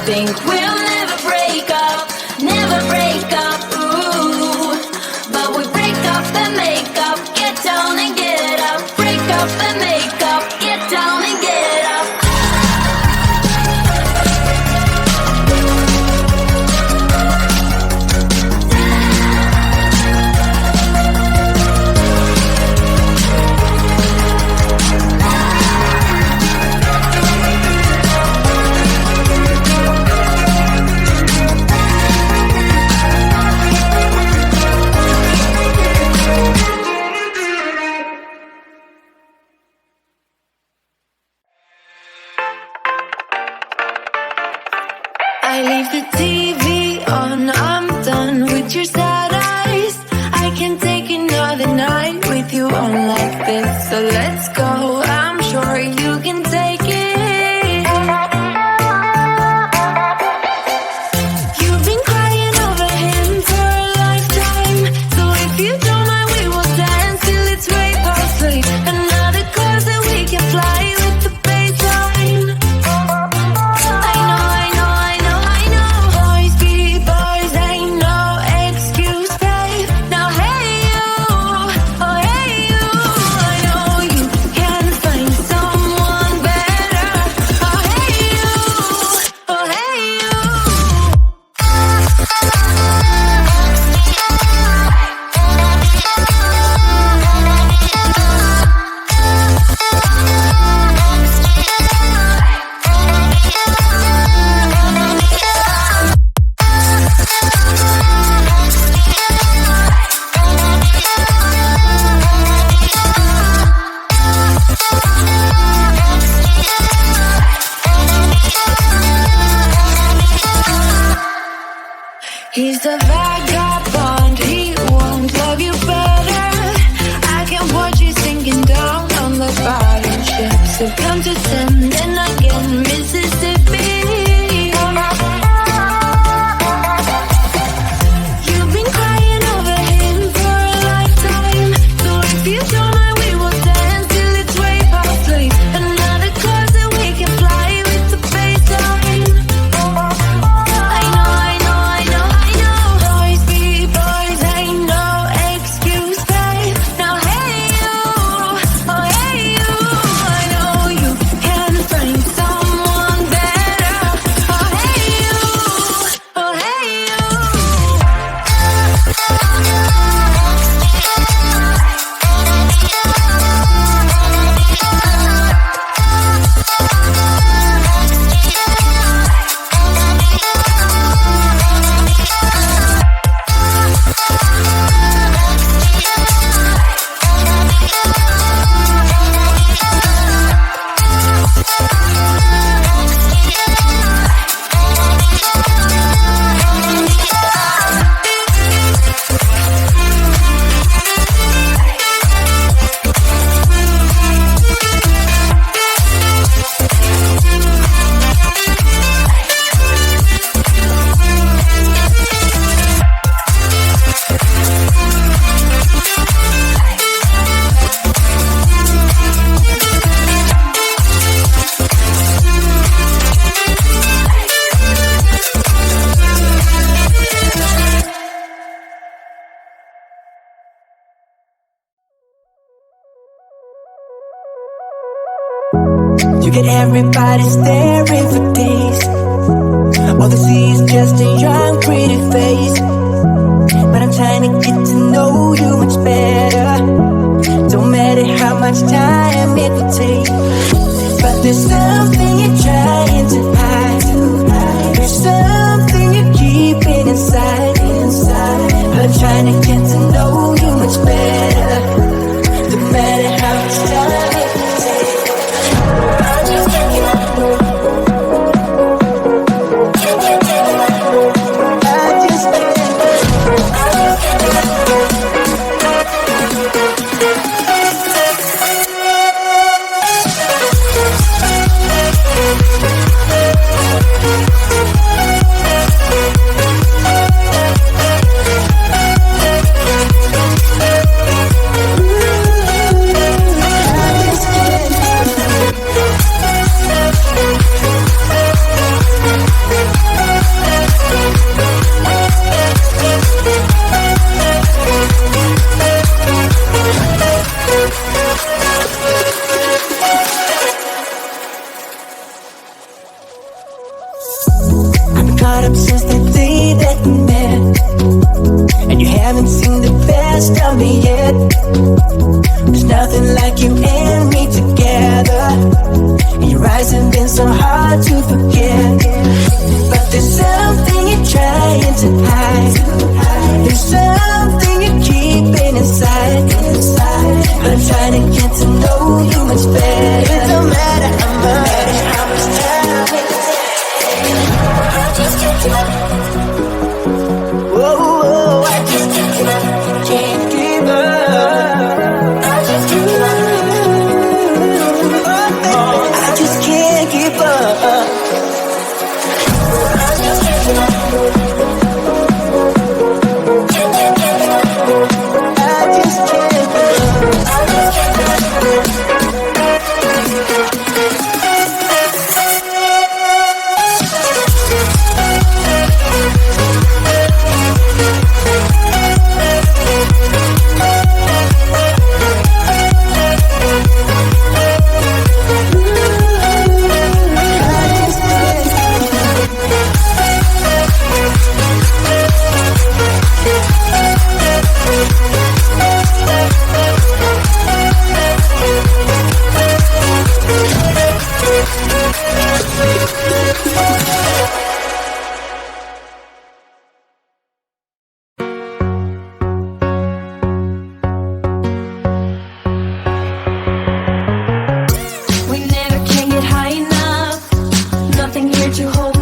think we'll never break up, never break up, ooh. But we break up and make up, get down and get up. Break up and make up, get down and get up. I leave the TV on, I'm done with your sad eyes. I can't take another night with you on like this. So let's go, I'm sure you can take it. You've been crying over him for a lifetime. So if you don't mind, we will dance till it's way past late. Another cause that we can fly with the baseline. Boys be boys, ain't no excuse, babe. Now hey you, oh hey you, I know you can find someone better. Oh hey you, oh hey you. He's a vagabond, he won't love you better. I can watch you sinking down on the bottom ship. So come to send and again, Mississippi. You've been crying over him for a lifetime. So if you don't mind, we will dance till it's way past late. Another cause that we can fly with the baseline. Boys be boys, ain't no excuse, babe. Now hey you, oh hey you, I know you can find someone better. Oh hey you, oh hey you. You get everybody staring for days. All they see is just a young, pretty face. But I'm trying to get to know you much better. Don't matter how much time it will take. But there's something you're trying to hide. There's something you're keeping inside. But I'm trying to get to know you much better. No matter how much time it will take. I just can't get caught up since the day that we met, and you haven't seen the best of me yet. There's nothing like you and me together, and your eyes have been so hard to forget. But there's something you're trying to hide. There's something you're keeping inside. But I'm trying to get to know you much better. It don't matter how much time it takes. I just can't give up. Whoa, I just can't give up. Can't give up. I just can't give up. I just can't give up. I just can't give up. Can't give up. I just can't give up. I just can't give up. We never can get high enough. Nothing here to hold